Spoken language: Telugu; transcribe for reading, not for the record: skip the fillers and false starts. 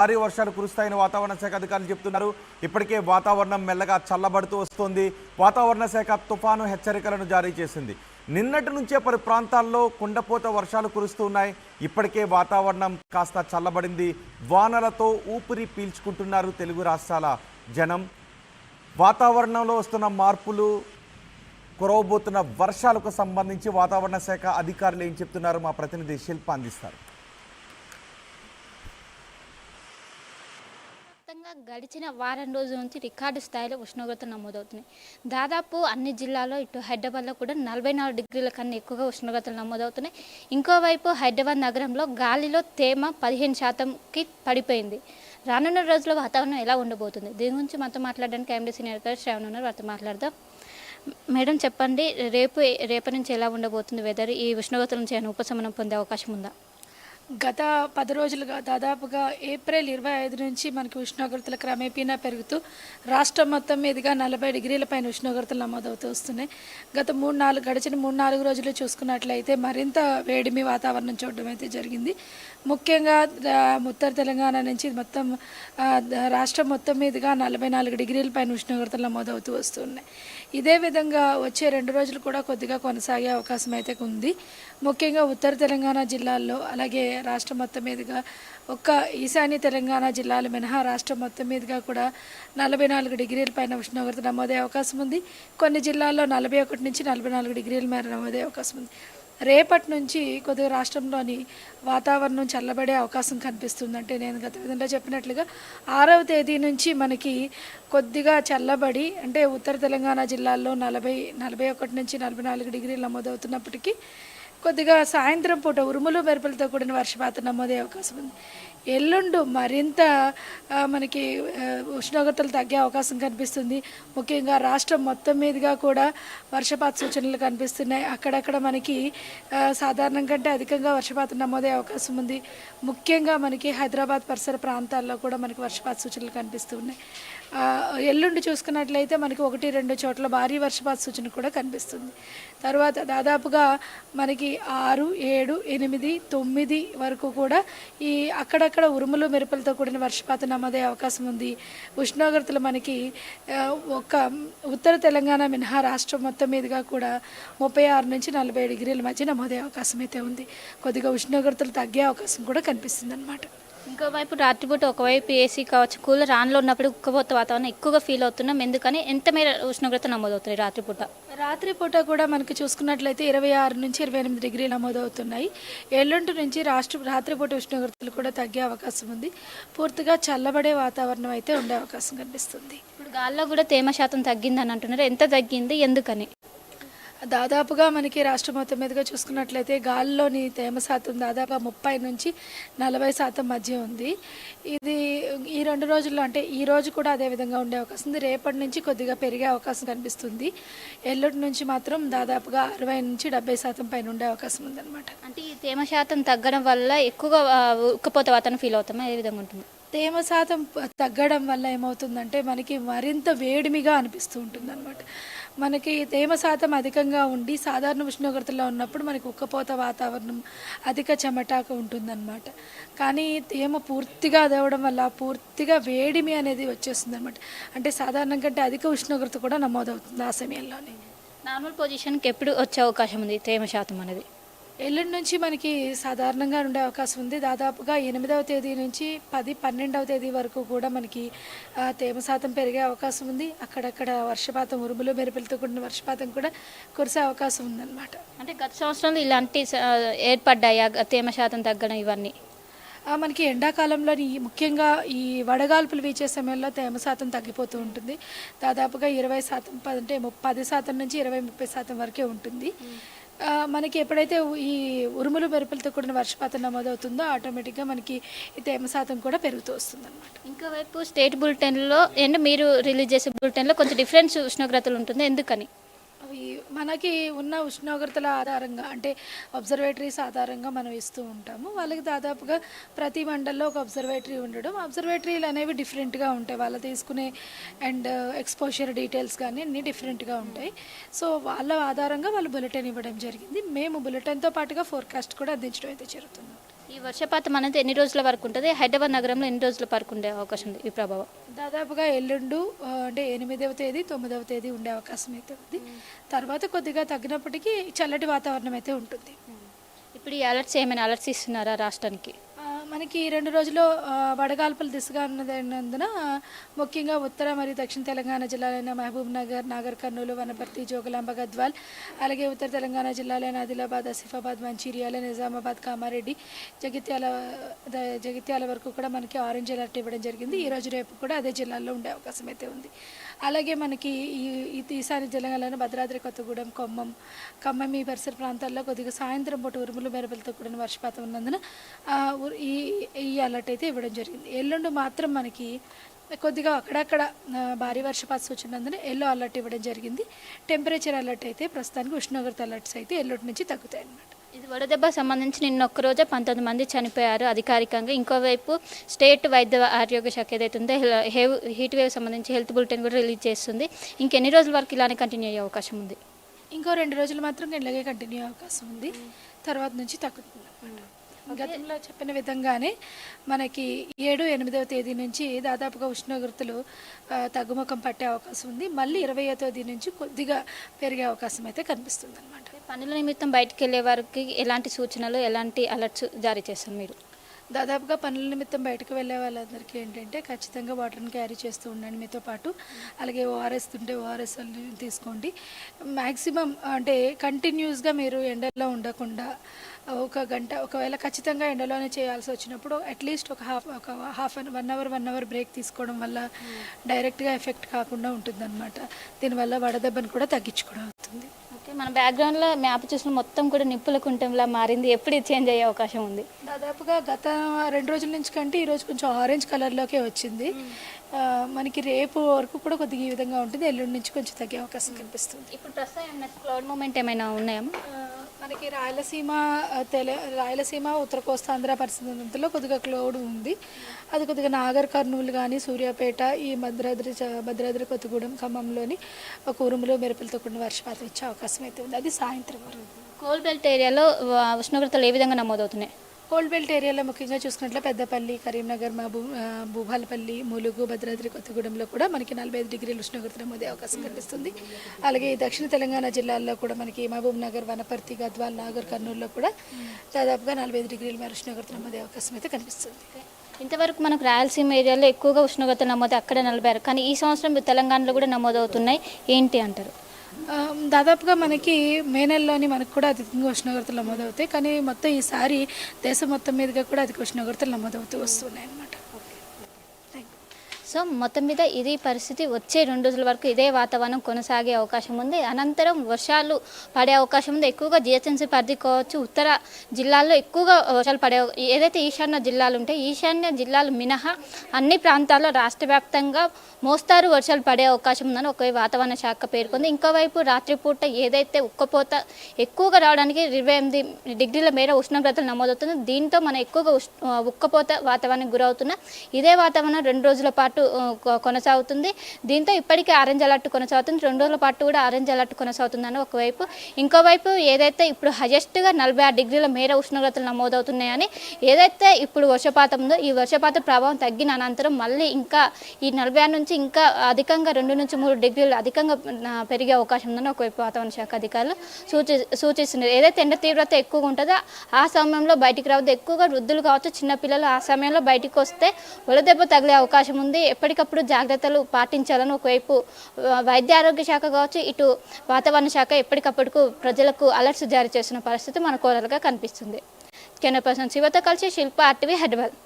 భారీ వర్షాలు కురుస్తాయని వాతావరణ శాఖ అధికారులు చెప్తున్నారు. ఇప్పటికే వాతావరణం మెల్లగా చల్లబడుతూ వస్తోంది. వాతావరణ శాఖ తుఫాను హెచ్చరికలను జారీ చేసింది. నిన్నటి నుంచే పలు ప్రాంతాల్లో కుండపోత వర్షాలు కురుస్తున్నాయి. ఇప్పటికే వాతావరణం కాస్త చల్లబడింది. వానలతో ఊపిరి పీల్చుకుంటున్నారు తెలుగు రాష్ట్రాల జనం. వాతావరణంలో వస్తున్న మార్పులు, కురవబోతున్న వర్షాలకు సంబంధించి వాతావరణ శాఖ అధికారులు ఏం చెప్తున్నారు మా ప్రతినిధి శిల్ప అందిస్తారు. గడిచిన వారం రోజుల నుంచి రికార్డు స్థాయిలో ఉష్ణోగ్రతలు నమోదవుతున్నాయి. దాదాపు అన్ని జిల్లాల్లో ఇటు హైదరాబాద్లో కూడా 44 డిగ్రీల కన్నా ఎక్కువగా ఉష్ణోగ్రతలు నమోదవుతున్నాయి. ఇంకోవైపు హైదరాబాద్ నగరంలో గాలిలో తేమ 15%కి పడిపోయింది. రానున్న రోజుల్లో వాతావరణం ఎలా ఉండబోతుంది, దీని గురించి మనతో మాట్లాడడానికి KMD సీనియర్ ఎడిటర్ శ్రావణ్ ఉన్నారు. వారితో మాట్లాడదాం. మేడం చెప్పండి, రేపటి నుంచి ఎలా ఉండబోతుంది వెదర్? ఈ ఉష్ణోగ్రతల నుంచి ఏమైనా ఉపశమనం పొందే అవకాశం ఉందా? గత 10 రోజులుగా దాదాపుగా ఏప్రిల్ 25 నుంచి మనకి ఉష్ణోగ్రతలు క్రమేపీనా పెరుగుతూ రాష్ట్రం మొత్తం మీదుగా 40 డిగ్రీల పైన ఉష్ణోగ్రతలు నమోదవుతూ వస్తున్నాయి. గడిచిన 3-4 రోజులు చూసుకున్నట్లయితే మరింత వేడిమి వాతావరణం చూడడం అయితే జరిగింది. ముఖ్యంగా ఉత్తర తెలంగాణ నుంచి మొత్తం రాష్ట్రం మొత్తం మీదుగా 44 డిగ్రీల పైన ఉష్ణోగ్రతలు నమోదవుతూ వస్తున్నాయి. ఇదే విధంగా వచ్చే 2 రోజులు కూడా కొద్దిగా కొనసాగే అవకాశం అయితే ఉంది. ముఖ్యంగా ఉత్తర తెలంగాణ జిల్లాల్లో, అలాగే రాష్ట్రం మొత్తం మీదుగా ఒక్క ఈశాన్య తెలంగాణ జిల్లాలు మినహా రాష్ట్రం మొత్తం మీదుగా కూడా 44 డిగ్రీల పైన ఉష్ణోగ్రత నమోదే అవకాశం ఉంది. కొన్ని జిల్లాల్లో 41 నుంచి 44 డిగ్రీల మేర నమోదే అవకాశం ఉంది. రేపటి నుంచి కొద్దిగా రాష్ట్రంలోని వాతావరణం చల్లబడే అవకాశం కనిపిస్తుంది. అంటే నేను గత విధంగా చెప్పినట్లుగా 6వ తేదీ నుంచి మనకి కొద్దిగా చల్లబడి, అంటే ఉత్తర తెలంగాణ జిల్లాల్లో 41 నుంచి 44 డిగ్రీలు నమోదవుతున్నప్పటికీ కొద్దిగా సాయంత్రం పూట ఉరుములు మెరుపులతో కూడిన వర్షపాతం నమోదే అవకాశం ఉంది. ఎల్లుండు మరింత మనకి ఉష్ణోగ్రతలు తగ్గే అవకాశం కనిపిస్తుంది. ముఖ్యంగా రాష్ట్రం మొత్తం మీదుగా కూడా వర్షపాత సూచనలు కనిపిస్తున్నాయి. అక్కడక్కడ మనకి సాధారణం కంటే అధికంగా వర్షపాతం నమోదే అవకాశం ఉంది. ముఖ్యంగా మనకి హైదరాబాద్ పరిసర ప్రాంతాల్లో కూడా మనకి వర్షపాత సూచనలు కనిపిస్తున్నాయి. ఎల్లుండి చూసుకున్నట్లయితే మనకి 1-2 చోట్ల భారీ వర్షపాత సూచన కూడా కనిపిస్తుంది. తర్వాత దాదాపుగా మనకి 6, 7, 8, 9 వరకు కూడా ఈ అక్కడక్కడ ఉరుములు మెరుపులతో కూడిన వర్షపాతం నమోదే అవకాశం ఉంది. ఉష్ణోగ్రతలు మనకి ఒక ఉత్తర తెలంగాణ మినహా రాష్ట్రం మొత్తం మీదుగా కూడా 36 నుంచి 40 డిగ్రీల మధ్య నమోదే అవకాశం అయితే ఉంది. కొద్దిగా ఉష్ణోగ్రతలు తగ్గే అవకాశం కూడా కనిపిస్తుంది అన్నమాట. ఇంకోవైపు రాత్రిపూట ఒకవైపు ఏసీ కావచ్చు, కూలర్ ఆన్లో ఉన్నప్పుడు ఉక్కపోత వాతావరణం ఎక్కువగా ఫీల్ అవుతున్నాం. ఎందుకని, ఎంత మేర ఉష్ణోగ్రత నమోదవుతుంది రాత్రిపూట కూడా మనకి చూసుకున్నట్లయితే 26 నుంచి 28 డిగ్రీలు నమోదవుతున్నాయి. ఎల్లుండి నుంచి రాత్రిపూట ఉష్ణోగ్రతలు కూడా తగ్గే అవకాశం ఉంది. పూర్తిగా చల్లబడే వాతావరణం అయితే ఉండే అవకాశం కనిపిస్తుంది. ఇప్పుడు గాల్లో కూడా తేమ శాతం తగ్గిందని అంటున్నారు. ఎంత తగ్గింది, ఎందుకని? దాదాపుగా మనకి రాష్ట్రం మొత్తం మీదుగా చూసుకున్నట్లయితే గాలిలోని తేమ శాతం దాదాపు 30 నుంచి 40% మధ్య ఉంది. ఇది ఈ 2 రోజుల్లో, అంటే ఈ రోజు కూడా అదే విధంగా ఉండే అవకాశం ఉంది. రేపటి నుంచి కొద్దిగా పెరిగే అవకాశం కనిపిస్తుంది. ఎల్లుండి నుంచి మాత్రం దాదాపుగా 60 నుంచి 70% పైన ఉండే అవకాశం ఉందన్నమాట. అంటే ఈ తేమ శాతం తగ్గడం వల్ల ఎక్కువగా ఉక్కపోత వాతావరణం ఫీల్ అవుతామా? ఏ విధంగా ఉంటుంది? తేమ శాతం తగ్గడం వల్ల ఏమవుతుందంటే మనకి మరింత వేడిమిగా అనిపిస్తూ ఉంటుంది అనమాట. మనకి తేమ శాతం అధికంగా ఉండి సాధారణ ఉష్ణోగ్రతలో ఉన్నప్పుడు మనకి ఉక్కపోత వాతావరణం, అధిక చెమటాకు ఉంటుందన్నమాట. కానీ తేమ పూర్తిగా అదవడం వల్ల పూర్తిగా వేడిమి అనేది వచ్చేస్తుంది అనమాట. అంటే సాధారణం కంటే అధిక ఉష్ణోగ్రత కూడా నమోదవుతుంది ఆ సమయంలోనే. నార్మల్ పొజిషన్కి ఎప్పుడు వచ్చే అవకాశం ఉంది తేమ శాతం అనేది? ఎల్లుండి నుంచి మనకి సాధారణంగా ఉండే అవకాశం ఉంది. దాదాపుగా 8వ తేదీ నుంచి 12వ తేదీ వరకు కూడా మనకి తేమ శాతం పెరిగే అవకాశం ఉంది. అక్కడక్కడ వర్షపాతం, ఉరుములు మెరుపులతో కూడిన వర్షపాతం కూడా కురిసే అవకాశం ఉందన్నమాట. అంటే గత సంవత్సరంలో ఇలాంటి ఏర్పడ్డాయా తేమ శాతం తగ్గడం ఇవన్నీ? మనకి ఎండాకాలంలో ముఖ్యంగా ఈ వడగాల్పులు వీచే సమయంలో తేమ శాతం తగ్గిపోతూ ఉంటుంది. దాదాపుగా 20%, అంటే 10% నుంచి 20-30% వరకే ఉంటుంది. మనకి ఎప్పుడైతే ఈ ఉరుములు మెరుపులతో కూడిన వర్షపాతం నమోదవుతుందో ఆటోమేటిక్గా మనకి ఈ తేమ శాతం కూడా పెరుగుతూ వస్తుంది అనమాట. ఇంకోవైపు స్టేట్ బులెటిన్లో మీరు రిలీజ్ చేసే బులెటిన్లో కొంచెం డిఫరెన్స్ ఉష్ణోగ్రతలు ఉంటుంది. ఎందుకని? మనకి ఉన్న ఉష్ణోగ్రతల ఆధారంగా, అంటే అబ్జర్వేటరీస్ ఆధారంగా మనం ఇస్తూ ఉంటాము. వాళ్ళకి దాదాపుగా ప్రతి మండల్లో ఒక అబ్జర్వేటరీ ఉండడం, అబ్జర్వేటరీలు అనేవి డిఫరెంట్గా ఉంటాయి. వాళ్ళు తీసుకునే అండ్ ఎక్స్పోజర్ డీటెయిల్స్ కానీ అన్నీ డిఫరెంట్గా ఉంటాయి. సో వాళ్ళ ఆధారంగా వాళ్ళు బులెటిన్ ఇవ్వడం జరిగింది. మేము బులెటిన్తో పాటుగా ఫోర్కాస్ట్ కూడా అందించడం అయితే జరుగుతుంది. ఈ వర్షపాతం అనేది ఎన్ని రోజుల వరకు ఉంటుంది? హైదరాబాద్ నగరంలో ఎన్ని రోజుల వరకు ఉండే అవకాశం ఉంది ఈ ప్రభావం? దాదాపుగా ఎల్లుండు అంటే 8వ తేదీ 9వ తేదీ ఉండే అవకాశం అయితే ఉంది. తర్వాత కొద్దిగా తగ్గినప్పటికీ చల్లటి వాతావరణం అయితే ఉంటుంది. ఇప్పుడు ఈ అలర్ట్స్ ఏమైనా అలర్ట్స్ ఇస్తున్నారా రాష్ట్రానికి? మనకి ఈ 2 రోజుల్లో వడగాల్పుల దిశగా ఉన్నందున ముఖ్యంగా ఉత్తర మరియు దక్షిణ తెలంగాణ జిల్లాలైన మహబూబ్ నగర్, నాగర్ కర్నూలు, వనపర్తి, జోగులాంబ, గద్వాల్, అలాగే ఉత్తర తెలంగాణ జిల్లాలైన ఆదిలాబాద్, ఆసిఫాబాద్, మంచిర్యాల, నిజామాబాద్, కామారెడ్డి, జగిత్యాల వరకు కూడా మనకి ఆరెంజ్ అలర్ట్ ఇవ్వడం జరిగింది. ఈ రోజు రేపు కూడా అదే జిల్లాల్లో ఉండే అవకాశం అయితే ఉంది. అలాగే మనకి ఈ ఈశాన్య తెలంగాణలో భద్రాద్రి కొత్తగూడెం, ఖమ్మం ఈ పరిసర ప్రాంతాల్లో కొద్దిగా సాయంత్రం పూట ఉరుములు మెరుపులతో కూడిన వర్షపాతం ఉన్నందున ఈ అలర్ట్ అయితే ఇవ్వడం జరిగింది. ఎల్లుండి మాత్రం మనకి కొద్దిగా అక్కడక్కడ భారీ వర్షపాత సూచన ఉన్నందున ఎల్లో అలర్ట్ ఇవ్వడం జరిగింది. టెంపరేచర్ అలర్ట్ అయితే ప్రస్తుతానికి ఉష్ణోగ్రత అలర్ట్స్ అయితే ఎల్లుండి నుంచి తగ్గుతాయి అన్నమాట. ఇది వడదెబ్బ సంబంధించి నిన్న ఒక్కరోజే 19 మంది చనిపోయారు అధికారికంగా. ఇంకోవైపు స్టేట్ వైద్య ఆరోగ్య శాఖ ఏదైతే ఉందో హీట్ వేవ్ సంబంధించి హెల్త్ బులెటిన్ కూడా రిలీజ్ చేస్తుంది. ఇంకెన్ని రోజుల వరకు ఇలానే కంటిన్యూ అయ్యే అవకాశం ఉంది? ఇంకో 2 రోజులు మాత్రం ఇలాగే కంటిన్యూ అవకాశం ఉంది. తర్వాత నుంచి తగ్గుతుంది అన్నమాట. గతంలో చెప్పిన విధంగానే మనకి 7, 8వ తేదీ నుంచి దాదాపుగా ఉష్ణోగ్రతలు తగ్గుముఖం పట్టే అవకాశం ఉంది. మళ్ళీ 20వ తేదీ నుంచి కొద్దిగా పెరిగే అవకాశం అయితే కనిపిస్తుంది అనమాట. పనుల నిమిత్తం బయటకు వెళ్ళే వారికి ఎలాంటి సూచనలు, ఎలాంటి అలర్ట్స్ జారీ చేస్తారు మీరు? దాదాపుగా పనుల నిమిత్తం బయటకు వెళ్ళే వాళ్ళందరికీ ఏంటంటే ఖచ్చితంగా వాటర్ని క్యారీ చేస్తూ ఉండండి మీతో పాటు. అలాగే ఓఆర్ఎస్ ఉంటే ఓఆర్ఎస్ తీసుకోండి. మ్యాక్సిమం అంటే కంటిన్యూస్గా మీరు ఎండలో ఉండకుండా ఒక గంట, ఒకవేళ ఖచ్చితంగా ఎండలోనే చేయాల్సి వచ్చినప్పుడు అట్లీస్ట్ ఒక హాఫ్ 1 అవర్ బ్రేక్ తీసుకోవడం వల్ల డైరెక్ట్గా ఎఫెక్ట్ కాకుండా ఉంటుందన్నమాట. దీనివల్ల వడదెబ్బను కూడా తగ్గించుకోవడం అవుతుంది. ఓకే, మన బ్యాక్గ్రౌండ్లో మ్యాప్ చూసిన మొత్తం కూడా నిప్పుల కుంటంలా మారింది. ఎప్పుడు ఇది చేంజ్ అయ్యే అవకాశం ఉంది? దాదాపుగా గత 2 రోజుల నుంచి కంటే ఈరోజు కొంచెం ఆరెంజ్ కలర్లోకే వచ్చింది. మనకి రేపు వరకు కూడా కొద్దిగా ఈ విధంగా ఉంటుంది. ఎల్లుండి నుంచి కొంచెం తగ్గే అవకాశం కనిపిస్తుంది. ఇప్పుడు ప్రస్తుతం క్లౌడ్ మూమెంట్ ఏమైనా ఉన్నాయా? మనకి రాయలసీమ ఉత్తర కోస్తాంధ్ర పరిస్థితుల్లో కొద్దిగా క్లౌడ్ ఉంది. అది కొద్దిగా నాగర్ కర్నూలు కానీ, సూర్యాపేట, ఈ భద్రాద్రి కొత్తగూడెం, ఖమ్మంలోని ఒక ఉరుములు మెరుపులతో కూడిన వర్షపాతం ఇచ్చే అవకాశం అయితే ఉంది. అది సాయంత్రం వరకు. కోల్ బెల్ట్ ఏరియాలో ఉష్ణోగ్రతలు ఏ విధంగా నమోదవుతున్నాయి? కోల్డ్ బెల్ట్ ఏరియాలో ముఖ్యంగా చూసుకున్నట్లే పెద్దపల్లి, కరీంనగర్, భూపాలపల్లి, ములుగు, భద్రాద్రి కొత్తగూడెంలో కూడా మనకి 45 డిగ్రీల ఉష్ణోగ్రత నమోదే అవకాశం కనిపిస్తుంది. అలాగే దక్షిణ తెలంగాణ జిల్లాల్లో కూడా మనకి మహబూబ్ నగర్, వనపర్తి, గద్వాల్, నాగర్ కర్నూలులో కూడా దాదాపుగా 45 డిగ్రీల మేర ఉష్ణోగ్రత నమోదే అవకాశం అయితే కనిపిస్తుంది. ఇంతవరకు మనకు రాయలసీమ ఏరియాలో ఎక్కువగా ఉష్ణోగ్రతలు నమోదు, అక్కడ 40. కానీ ఈ సంవత్సరం తెలంగాణలో కూడా నమోదవుతున్నాయి. ఏంటి అంటారు? దాదాపుగా మనకి మే నెలలోని మనకు కూడా అధికంగా ఉష్ణోగ్రతలు నమోదవుతాయి. కానీ మొత్తం ఈసారి దేశం మొత్తం మీదుగా కూడా అధిక ఉష్ణోగ్రతలు నమోదవుతూ వస్తున్నాయి అన్నమాట. సో మొత్తం మీద ఇది పరిస్థితి. వచ్చే 2 రోజుల వరకు ఇదే వాతావరణం కొనసాగే అవకాశం ఉంది. అనంతరం వర్షాలు పడే అవకాశం ఉంది. ఎక్కువగా జిహెచ్ఎంసీ పరిధి కావచ్చు, ఉత్తర జిల్లాల్లో ఎక్కువగా వర్షాలు పడే, ఏదైతే ఈశాన్య జిల్లాలు ఉంటాయి, ఈశాన్య జిల్లాలు మినహా అన్ని ప్రాంతాల్లో రాష్ట్ర వ్యాప్తంగా మోస్తారు వర్షాలు పడే అవకాశం ఉందని ఒక వాతావరణ శాఖ పేర్కొంది. ఇంకోవైపు రాత్రిపూట ఏదైతే ఉక్కపోత ఎక్కువగా రావడానికి 28 డిగ్రీల మేర ఉష్ణోగ్రతలు నమోదవుతుంది. దీంతో మనం ఎక్కువగా ఉక్కపోత వాతావరణానికి గురవుతున్న ఇదే వాతావరణం 2 రోజుల పాటు కొనసాగుతుంది. దీంతో ఇప్పటికే ఆరెంజ్ అలర్ట్ కొనసాగుతుంది. 2 రోజుల పాటు కూడా ఆరెంజ్ అలర్ట్ కొనసాగుతుందని ఒకవైపు. ఇంకోవైపు ఏదైతే ఇప్పుడు హైయెస్ట్గా 46 డిగ్రీల మేర ఉష్ణోగ్రతలు నమోదవుతున్నాయని, ఏదైతే ఇప్పుడు వర్షపాతం ఉందో ఈ వర్షపాత ప్రభావం తగ్గిన అనంతరం మళ్ళీ ఇంకా ఈ 46 నుంచి ఇంకా అధికంగా 2 నుంచి 3 డిగ్రీలు అధికంగా పెరిగే అవకాశం ఉందని ఒకవైపు వాతావరణ శాఖ అధికారులు సూచిస్తున్నారు. ఏదైతే ఎండ తీవ్రత ఎక్కువగా ఉంటుందో ఆ సమయంలో బయటికి రావద్దు. ఎక్కువగా వృద్ధులు కావచ్చు, చిన్నపిల్లలు ఆ సమయంలో బయటికి వస్తే వడదెబ్బ తగిలే అవకాశం ఉంది. ఎప్పటికప్పుడు జాగ్రత్తలు పాటించాలని ఒకవైపు వైద్య ఆరోగ్య శాఖ కావచ్చు, ఇటు వాతావరణ శాఖ ఎప్పటికప్పుడు ప్రజలకు అలర్ట్స్ జారీ చేస్తున్న పరిస్థితి మన కోరలుగా కనిపిస్తుంది. కెమెరా పర్సన్ శివతో కలిసి శిల్ప, RTV, హైదరాబాద్.